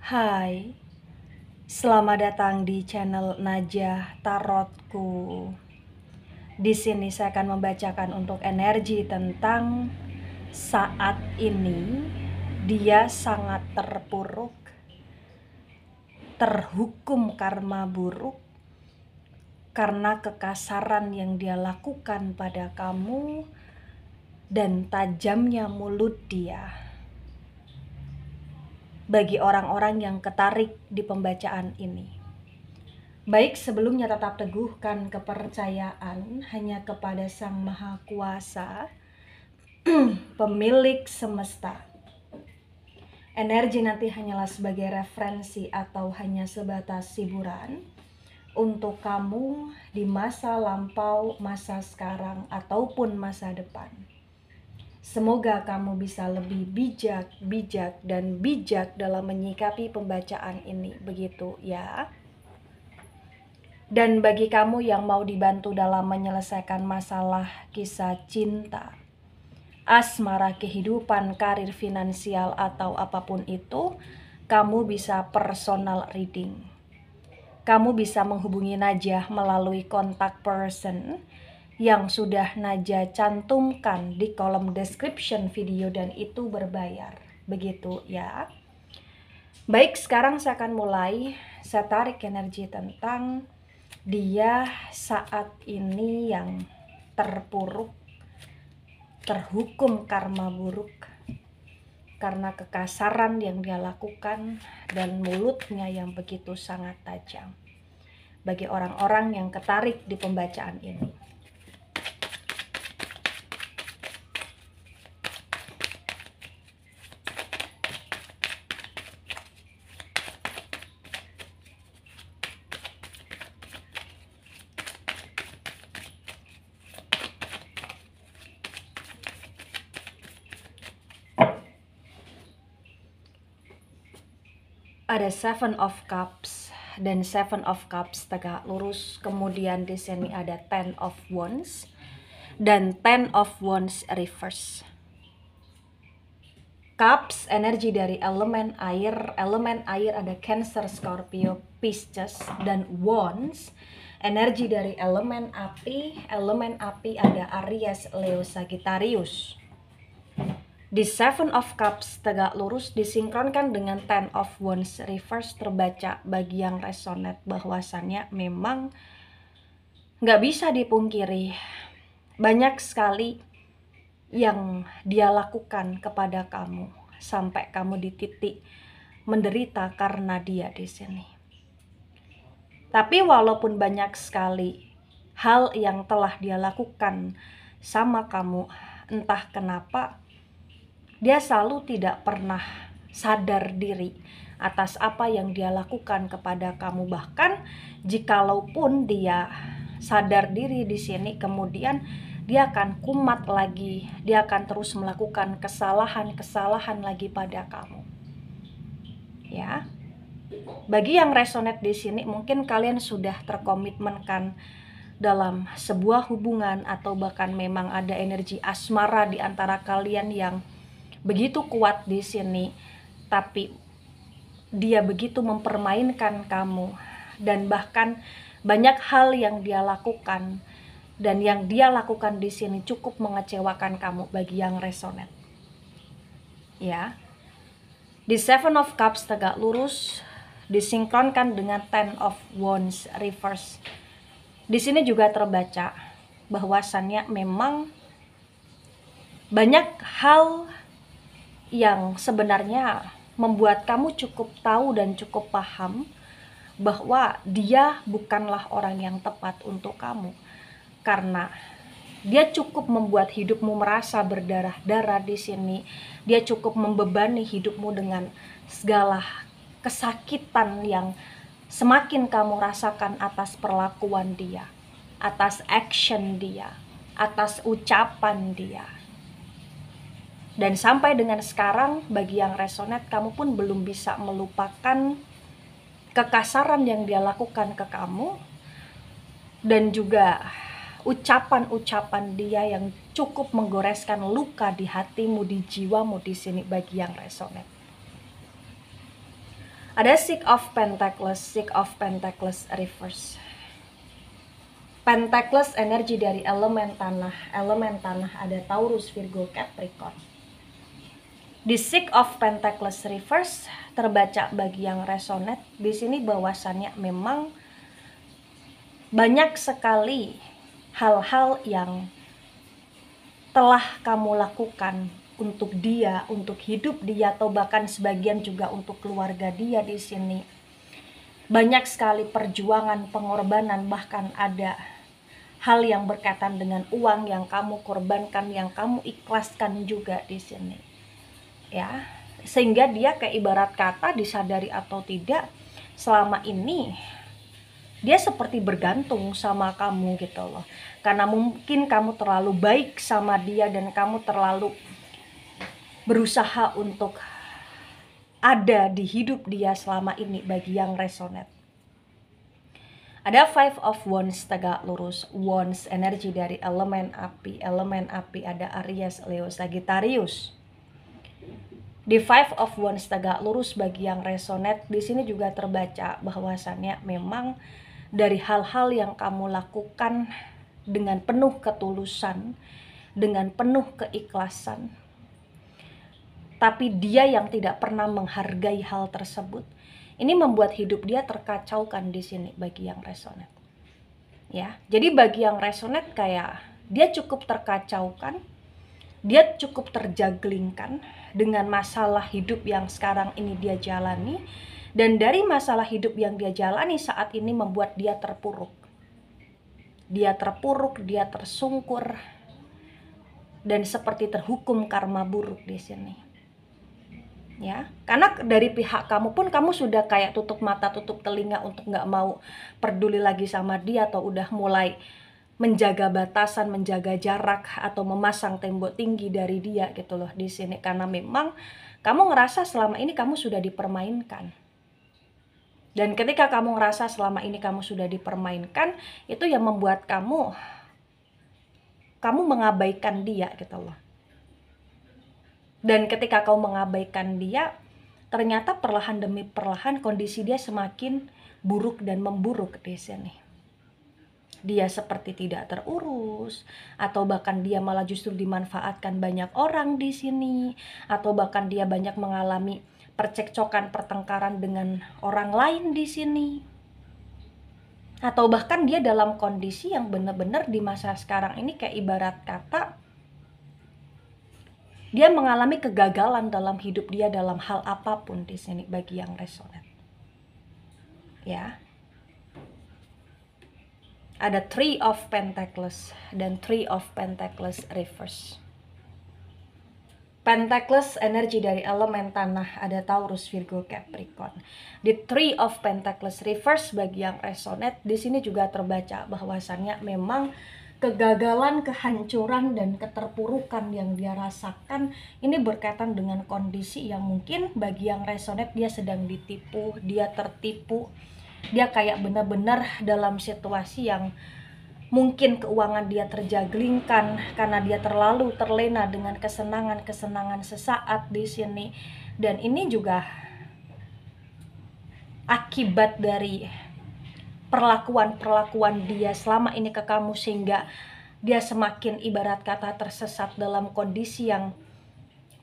Hai, selamat datang di channel Najah Tarotku. Di sini saya akan membacakan untuk energi tentang saat ini dia sangat terpuruk, terhukum karma buruk karena kekasaran yang dia lakukan pada kamu dan tajamnya mulut dia. Bagi orang-orang yang ketarik di pembacaan ini, baik sebelumnya tetap teguhkan kepercayaan hanya kepada Sang Maha Kuasa, pemilik semesta. Energi nanti hanyalah sebagai referensi atau hanya sebatas hiburan untuk kamu di masa lampau, masa sekarang, ataupun masa depan. Semoga kamu bisa lebih bijak dalam menyikapi pembacaan ini, begitu ya. Dan bagi kamu yang mau dibantu dalam menyelesaikan masalah kisah cinta, asmara, kehidupan, karir, finansial, atau apapun itu, kamu bisa personal reading. Kamu bisa menghubungi Najah melalui kontak person yang sudah Najah cantumkan di kolom description video dan itu berbayar. Begitu ya. Baik, sekarang saya akan mulai. Saya tarik energi tentang dia saat ini yang terpuruk, terhukum karma buruk karena kekasaran yang dia lakukan dan mulutnya yang begitu sangat tajam. Bagi orang-orang yang ketarik di pembacaan ini. Ada Seven of Cups dan Seven of Cups tegak lurus. Kemudian di sini ada Ten of Wands dan Ten of Wands reverse. Cups energi dari elemen air. Elemen air ada Cancer, Scorpio, Pisces, dan Wands energi dari elemen api. Elemen api ada Aries, Leo, Sagittarius. Di Seven of Cups tegak lurus disinkronkan dengan Ten of Wands reverse terbaca bagi yang resonate bahwasannya memang nggak bisa dipungkiri banyak sekali yang dia lakukan kepada kamu sampai kamu di titik menderita karena dia di sini. Tapi walaupun banyak sekali hal yang telah dia lakukan sama kamu, entah kenapa dia selalu tidak pernah sadar diri atas apa yang dia lakukan kepada kamu. Bahkan jikalaupun dia sadar diri di sini, kemudian dia akan kumat lagi, dia akan terus melakukan kesalahan lagi pada kamu. Ya. Bagi yang resonate di sini, mungkin kalian sudah terkomitmenkan dalam sebuah hubungan atau bahkan memang ada energi asmara di antara kalian yang begitu kuat di sini, tapi dia begitu mempermainkan kamu dan bahkan banyak hal yang dia lakukan dan yang dia lakukan di sini cukup mengecewakan kamu bagi yang resonate. Ya. Di Seven of Cups tegak lurus disinkronkan dengan Ten of Wands reverse. Di sini juga terbaca bahwasannya memang banyak hal yang sebenarnya membuat kamu cukup tahu dan cukup paham bahwa dia bukanlah orang yang tepat untuk kamu. Karena dia cukup membuat hidupmu merasa berdarah-darah di sini. Dia cukup membebani hidupmu dengan segala kesakitan yang semakin kamu rasakan atas perlakuan dia, atas action dia, atas ucapan dia. Dan sampai dengan sekarang, bagi yang resonate, kamu pun belum bisa melupakan kekasaran yang dia lakukan ke kamu. Dan juga ucapan-ucapan dia yang cukup menggoreskan luka di hatimu, di jiwamu di sini bagi yang resonate. Ada Six of Pentacles reverse. Pentacles energi dari elemen tanah ada Taurus, Virgo, Capricorn. Di Six of Pentacles reverse terbaca bagi yang resonate di sini bahwasannya memang banyak sekali hal-hal yang telah kamu lakukan untuk dia, untuk hidup dia, atau bahkan sebagian juga untuk keluarga dia di sini. Banyak sekali perjuangan, pengorbanan, bahkan ada hal yang berkaitan dengan uang yang kamu korbankan, yang kamu ikhlaskan juga di sini. Ya, sehingga dia kayak ibarat kata disadari atau tidak, selama ini dia seperti bergantung sama kamu gitu loh. Karena mungkin kamu terlalu baik sama dia dan kamu terlalu berusaha untuk ada di hidup dia selama ini bagi yang resonate. Ada Five of Wands tegak lurus. Wands energi dari elemen api. Elemen api ada Aries, Leo, Sagittarius. Di Five of Wands tegak lurus bagi yang resonate, di sini juga terbaca bahwasannya memang dari hal-hal yang kamu lakukan dengan penuh ketulusan, dengan penuh keikhlasan, tapi dia yang tidak pernah menghargai hal tersebut, ini membuat hidup dia terkacaukan di sini bagi yang resonate. Ya, jadi bagi yang resonate kayak dia cukup terkacaukan, dia cukup terjaglingkan dengan masalah hidup yang sekarang ini dia jalani. Dan dari masalah hidup yang dia jalani saat ini membuat dia terpuruk. Dia terpuruk, dia tersungkur, dan seperti terhukum karma buruk di sini. Ya, karena dari pihak kamu pun kamu sudah kayak tutup mata, tutup telinga untuk nggak mau peduli lagi sama dia, atau udah mulai menjaga batasan, menjaga jarak, atau memasang tembok tinggi dari dia gitu loh di sini. Karena memang kamu ngerasa selama ini kamu sudah dipermainkan. Dan ketika kamu ngerasa selama ini kamu sudah dipermainkan, itu yang membuat kamu mengabaikan dia gitu loh. Dan ketika kamu mengabaikan dia, ternyata perlahan demi perlahan kondisi dia semakin buruk dan memburuk di sini. Dia seperti tidak terurus, atau bahkan dia malah justru dimanfaatkan banyak orang di sini, atau bahkan dia banyak mengalami percekcokan, pertengkaran dengan orang lain di sini, atau bahkan dia dalam kondisi yang benar-benar di masa sekarang ini kayak ibarat kata dia mengalami kegagalan dalam hidup dia dalam hal apapun di sini bagi yang resonate. Ya. Ada Three of Pentacles dan Three of Pentacles reverse. Pentacles energi dari elemen tanah ada Taurus, Virgo, Capricorn. Di Three of Pentacles reverse bagi yang resonate, di sini juga terbaca bahwasannya memang kegagalan, kehancuran, dan keterpurukan yang dia rasakan ini berkaitan dengan kondisi yang mungkin bagi yang resonate dia sedang ditipu, dia tertipu. Dia kayak benar-benar dalam situasi yang mungkin keuangan dia terjaglingkan karena dia terlalu terlena dengan kesenangan-kesenangan sesaat di sini. Dan ini juga akibat dari perlakuan-perlakuan dia selama ini ke kamu, sehingga dia semakin ibarat kata tersesat dalam kondisi yang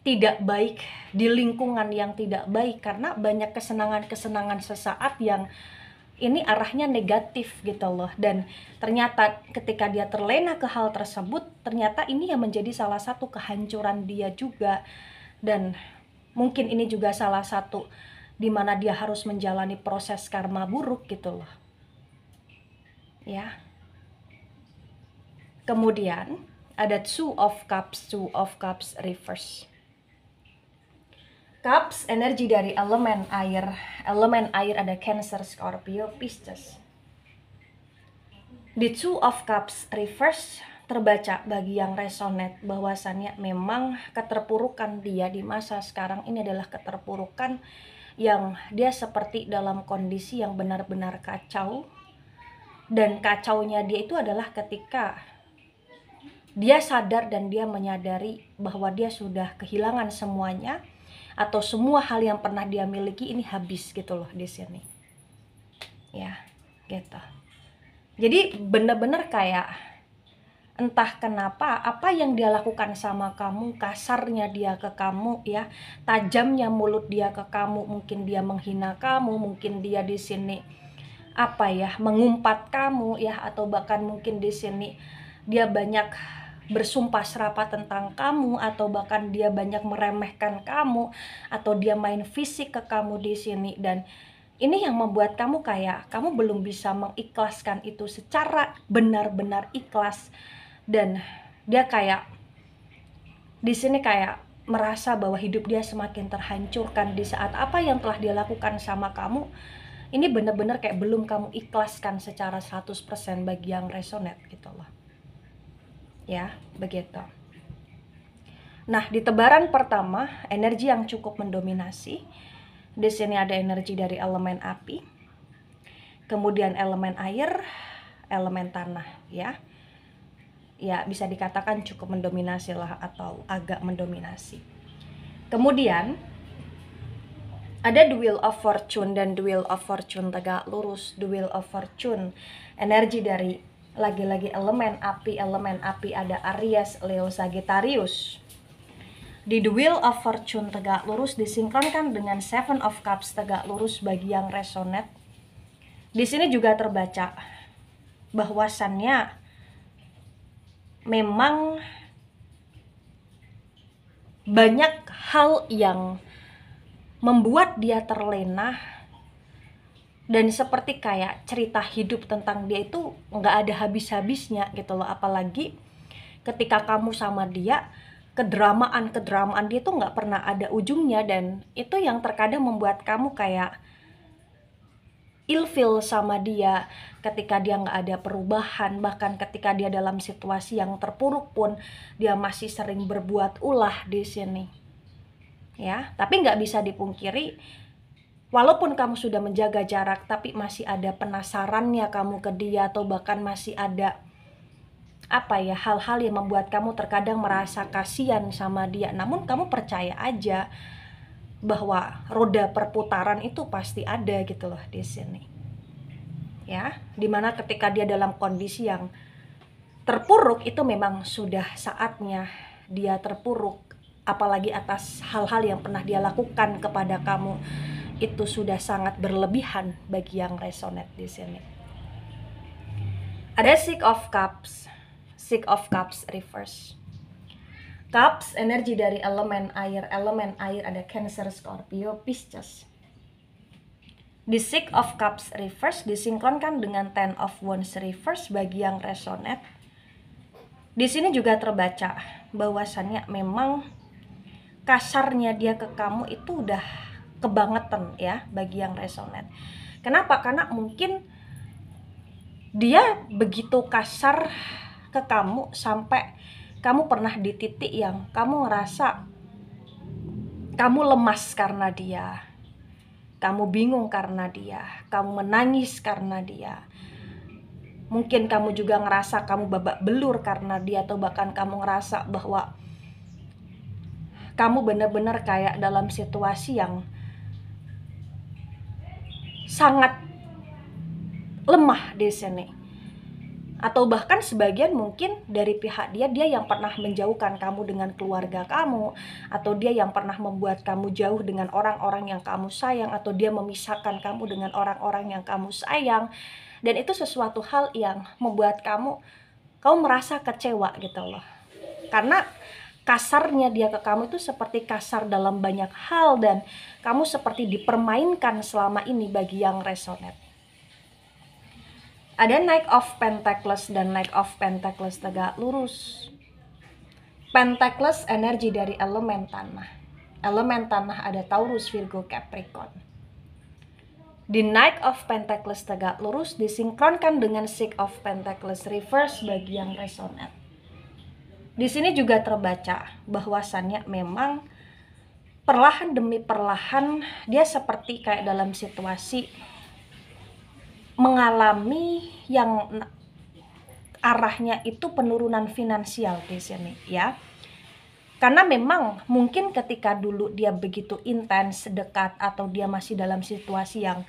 tidak baik, di lingkungan yang tidak baik, karena banyak kesenangan-kesenangan sesaat yang ini arahnya negatif gitu loh. Dan ternyata ketika dia terlena ke hal tersebut, ternyata ini yang menjadi salah satu kehancuran dia juga. Dan mungkin ini juga salah satu dimana dia harus menjalani proses karma buruk gitu loh. Ya. Kemudian ada Two of Cups reverse. Cups energi dari elemen air. Elemen air ada Cancer, Scorpio, Pisces. Di Two of Cups reverse terbaca bagi yang resonate bahwasannya memang keterpurukan dia di masa sekarang ini adalah keterpurukan yang dia seperti dalam kondisi yang benar-benar kacau. Dan kacaunya dia itu adalah ketika dia sadar dan dia menyadari bahwa dia sudah kehilangan semuanya. atau semua hal yang pernah dia miliki ini habis gitu loh di sini. Ya, gitu. Jadi bener-bener kayak entah kenapa apa yang dia lakukan sama kamu, kasarnya dia ke kamu ya, tajamnya mulut dia ke kamu, mungkin dia menghina kamu, mungkin dia di sini apa ya, mengumpat kamu ya, atau bahkan mungkin di sini dia banyak bersumpah serapah tentang kamu, atau bahkan dia banyak meremehkan kamu, atau dia main fisik ke kamu di sini. Dan ini yang membuat kamu kayak kamu belum bisa mengikhlaskan itu secara benar-benar ikhlas. Dan dia kayak di sini kayak merasa bahwa hidup dia semakin terhancurkan di saat apa yang telah dia lakukan sama kamu ini bener-bener kayak belum kamu ikhlaskan secara 100% bagi yang resonate gitu loh. Ya, begitu. Nah, di tebaran pertama, energi yang cukup mendominasi. Di sini ada energi dari elemen api, kemudian elemen air, elemen tanah ya. Ya, bisa dikatakan cukup mendominasi lah atau agak mendominasi. Kemudian ada the wheel of fortune, dan the wheel of fortune tegak lurus. The wheel of fortune energi dari lagi-lagi elemen api ada Aries, Leo, Sagittarius. Di the wheel of fortune tegak lurus disinkronkan dengan seven of cups tegak lurus bagi yang resonate. Di sini juga terbaca bahwasannya memang banyak hal yang membuat dia terlena, dan seperti kayak cerita hidup tentang dia itu nggak ada habis-habisnya gitu loh. Apalagi ketika kamu sama dia, kedramaan dia tuh nggak pernah ada ujungnya, dan itu yang terkadang membuat kamu kayak ilfeel sama dia ketika dia nggak ada perubahan. Bahkan ketika dia dalam situasi yang terpuruk pun dia masih sering berbuat ulah di sini ya. Tapi nggak bisa dipungkiri, walaupun kamu sudah menjaga jarak, tapi masih ada penasarannya kamu ke dia, atau bahkan masih ada apa ya, hal-hal yang membuat kamu terkadang merasa kasihan sama dia. Namun kamu percaya aja bahwa roda perputaran itu pasti ada gitu loh di sini. Ya, dimana ketika dia dalam kondisi yang terpuruk itu memang sudah saatnya dia terpuruk, apalagi atas hal-hal yang pernah dia lakukan kepada kamu itu sudah sangat berlebihan bagi yang resonate di sini. Ada Six of Cups reverse. Cups energi dari elemen air ada Cancer, Scorpio, Pisces. Di Six of Cups reverse disinkronkan dengan Ten of Wands reverse bagi yang resonate. Di sini juga terbaca bahwasannya memang kasarnya dia ke kamu itu udah kebangetan ya bagi yang resonate. Kenapa? Karena mungkin dia begitu kasar ke kamu sampai kamu pernah di titik yang kamu ngerasa kamu lemas karena dia, kamu bingung karena dia, kamu menangis karena dia. Mungkin kamu juga ngerasa kamu babak belur karena dia, atau bahkan kamu ngerasa bahwa kamu benar-benar kayak dalam situasi yang sangat lemah di sini. Atau bahkan sebagian mungkin dari pihak dia yang pernah menjauhkan kamu dengan keluarga kamu, atau dia yang pernah membuat kamu jauh dengan orang-orang yang kamu sayang, atau dia memisahkan kamu dengan orang-orang yang kamu sayang. Dan itu sesuatu hal yang membuat kamu merasa kecewa gitu loh. Karena kasarnya dia ke kamu itu seperti kasar dalam banyak hal, dan kamu seperti dipermainkan selama ini bagi yang resonate. Ada Knight of Pentacles dan Knight of Pentacles tegak lurus. Pentacles energi dari elemen tanah. Elemen tanah ada Taurus, Virgo, Capricorn. Di Knight of Pentacles tegak lurus disinkronkan dengan Six of Pentacles reverse bagi yang resonate. Di sini juga terbaca bahwasannya memang perlahan demi perlahan dia seperti kayak dalam situasi mengalami yang arahnya itu penurunan finansial di sini ya. Karena memang mungkin ketika dulu dia begitu intens, dekat, atau dia masih dalam situasi yang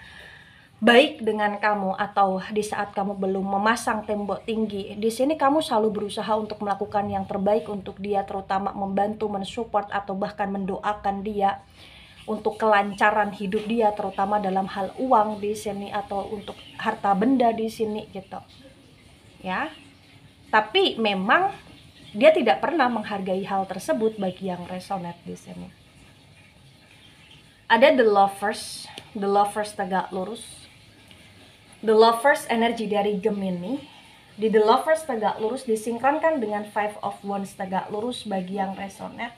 baik dengan kamu, atau di saat kamu belum memasang tembok tinggi, di sini kamu selalu berusaha untuk melakukan yang terbaik untuk dia, terutama membantu, mensupport, atau bahkan mendoakan dia untuk kelancaran hidup dia, terutama dalam hal uang di sini atau untuk harta benda di sini gitu. Ya. Tapi memang dia tidak pernah menghargai hal tersebut bagi yang resonate di sini. Ada the lovers tegak lurus. The lovers energi dari Gemini. Di the lovers tegak lurus disinkronkan dengan Five of Wands tegak lurus bagi yang resonate.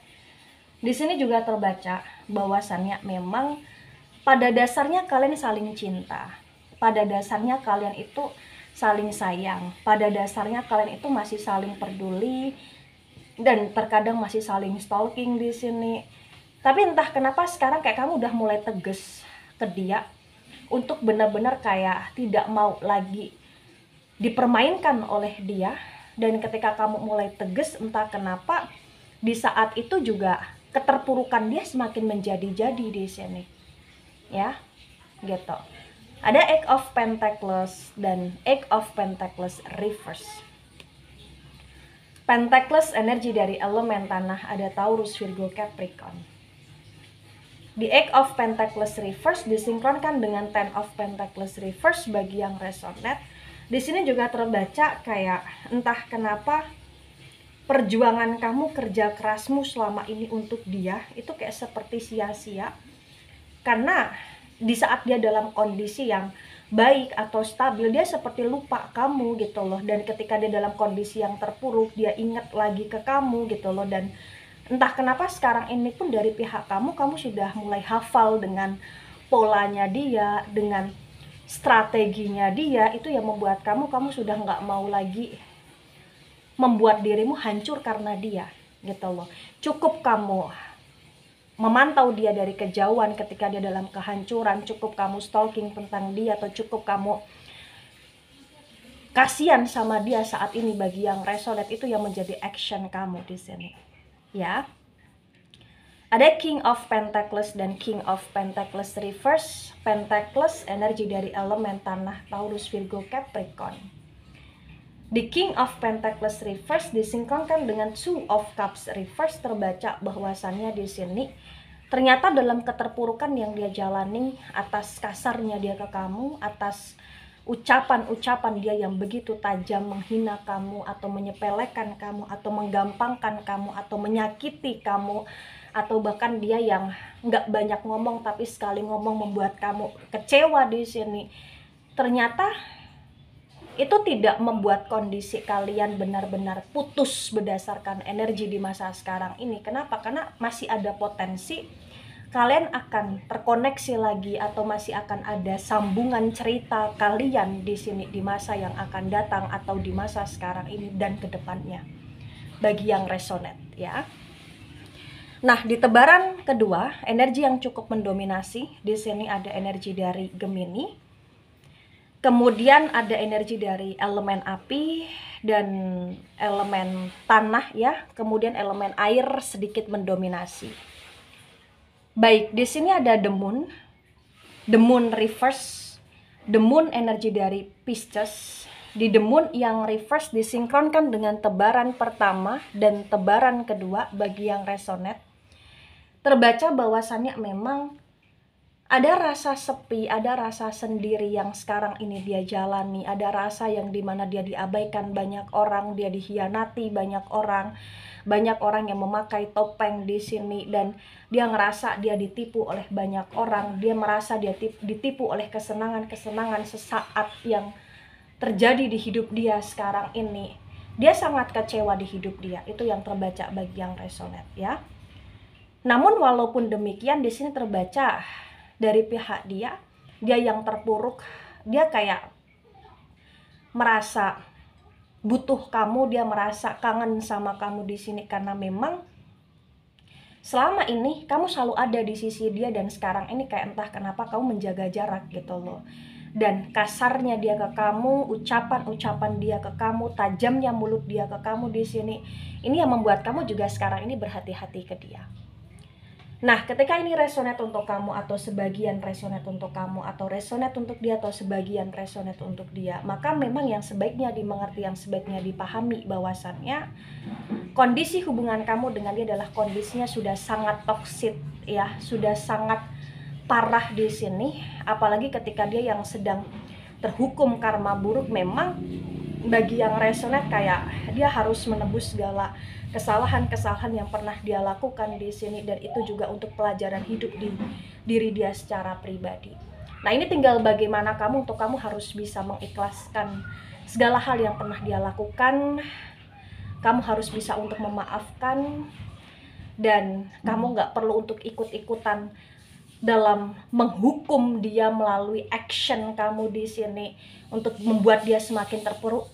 Di sini juga terbaca bahwasannya memang pada dasarnya kalian saling cinta. Pada dasarnya kalian itu saling sayang. Pada dasarnya kalian itu masih saling peduli dan terkadang masih saling stalking di sini. Tapi entah kenapa sekarang kayak kamu udah mulai tegas ke dia untuk benar-benar kayak tidak mau lagi dipermainkan oleh dia. Dan ketika kamu mulai tegas, entah kenapa di saat itu juga keterpurukan dia semakin menjadi-jadi di sini. Ya, gitu. Ada Eight of Pentacles dan Eight of Pentacles reverse. Pentacles energi dari elemen tanah, ada Taurus, Virgo, Capricorn. Di Eight of Pentacles reverse disinkronkan dengan Ten of Pentacles reverse bagi yang resonate. Di sini juga terbaca kayak entah kenapa perjuangan kamu, kerja kerasmu selama ini untuk dia itu kayak seperti sia-sia. Karena di saat dia dalam kondisi yang baik atau stabil, dia seperti lupa kamu gitu loh. Dan ketika dia dalam kondisi yang terpuruk, dia ingat lagi ke kamu gitu loh. Dan entah kenapa sekarang ini pun dari pihak kamu sudah mulai hafal dengan polanya dia, dengan strateginya dia. Itu yang membuat kamu sudah nggak mau lagi membuat dirimu hancur karena dia gitu loh. Cukup kamu memantau dia dari kejauhan ketika dia dalam kehancuran, cukup kamu stalking tentang dia, atau cukup kamu kasihan sama dia saat ini bagi yang resonate, itu yang menjadi action kamu di sini. Ya. Ada King of Pentacles dan King of Pentacles reverse. Pentacles energi dari elemen tanah, Taurus, Virgo, Capricorn. Di King of Pentacles reverse disinkronkan dengan Two of Cups reverse, terbaca bahwasannya di sini ternyata dalam keterpurukan yang dia jalani, atas kasarnya dia ke kamu, atas ucapan-ucapan dia yang begitu tajam menghina kamu, atau menyepelekan kamu, atau menggampangkan kamu, atau menyakiti kamu, atau bahkan dia yang nggak banyak ngomong tapi sekali ngomong membuat kamu kecewa di sini. Ternyata itu tidak membuat kondisi kalian benar-benar putus berdasarkan energi di masa sekarang ini. Kenapa? Karena masih ada potensi kalian akan terkoneksi lagi, atau masih akan ada sambungan cerita kalian di sini di masa yang akan datang, atau di masa sekarang ini dan kedepannya bagi yang resonate ya. Nah, di tebaran kedua, energi yang cukup mendominasi di sini ada energi dari Gemini. Kemudian ada energi dari elemen api dan elemen tanah ya. Kemudian elemen air sedikit mendominasi. Baik, di sini ada the moon reverse, the moon energi dari Pisces. Di the moon yang reverse disinkronkan dengan tebaran pertama dan tebaran kedua bagi yang resonate. Terbaca bahwasannya memang ada rasa sepi, ada rasa sendiri yang sekarang ini dia jalani. Ada rasa yang dimana dia diabaikan banyak orang, dia dikhianati banyak orang yang memakai topeng di sini, dan dia ngerasa dia ditipu oleh banyak orang. Dia merasa dia ditipu oleh kesenangan-kesenangan sesaat yang terjadi di hidup dia sekarang ini. Dia sangat kecewa di hidup dia. Itu yang terbaca bagi yang resonate ya. Namun walaupun demikian, di sini terbaca dari pihak dia yang terpuruk, dia kayak merasa butuh kamu, dia merasa kangen sama kamu di sini, karena memang selama ini kamu selalu ada di sisi dia, dan sekarang ini kayak entah kenapa kamu menjaga jarak gitu loh. dan kasarnya dia ke kamu, ucapan-ucapan dia ke kamu, tajamnya mulut dia ke kamu di sini. Ini yang membuat kamu juga sekarang ini berhati-hati ke dia. Nah, ketika ini resonate untuk kamu atau sebagian resonate untuk kamu atau resonate untuk dia atau sebagian resonate untuk dia, maka memang yang sebaiknya dimengerti, yang sebaiknya dipahami bahwasannya kondisi hubungan kamu dengan dia adalah kondisinya sudah sangat toksik ya, sudah sangat parah di sini, apalagi ketika dia yang sedang terhukum karma buruk. Memang bagi yang resonate kayak dia harus menebus segala kesalahan-kesalahan yang pernah dia lakukan di sini, dan itu juga untuk pelajaran hidup di diri dia secara pribadi. Nah, ini tinggal bagaimana kamu, untuk kamu harus bisa mengikhlaskan segala hal yang pernah dia lakukan. Kamu harus bisa untuk memaafkan, dan kamu nggak perlu untuk ikut-ikutan dalam menghukum dia melalui action kamu di sini untuk membuat dia semakin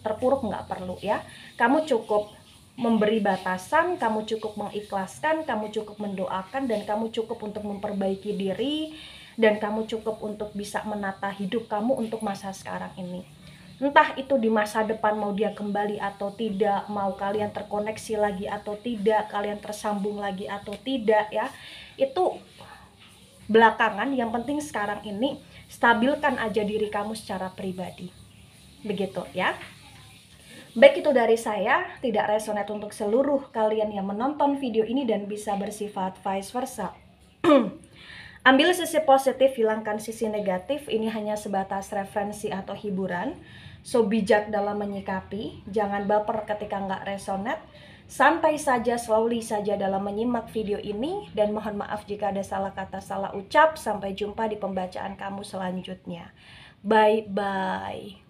terpuruk nggak perlu ya. Kamu cukup memberi batasan, kamu cukup mengikhlaskan, kamu cukup mendoakan, dan kamu cukup untuk memperbaiki diri, dan kamu cukup untuk bisa menata hidup kamu untuk masa sekarang ini. Entah itu di masa depan mau dia kembali atau tidak, mau kalian terkoneksi lagi atau tidak, kalian tersambung lagi atau tidak ya, itu belakangan. Yang penting sekarang ini stabilkan aja diri kamu secara pribadi, begitu ya. Baik, itu dari saya, tidak resonate untuk seluruh kalian yang menonton video ini dan bisa bersifat vice versa. Ambil sisi positif, hilangkan sisi negatif. Ini hanya sebatas referensi atau hiburan. So, bijak dalam menyikapi, jangan baper ketika nggak resonate. Santai saja, slowly saja dalam menyimak video ini. Dan mohon maaf jika ada salah kata, salah ucap. Sampai jumpa di pembacaan kamu selanjutnya. Bye-bye.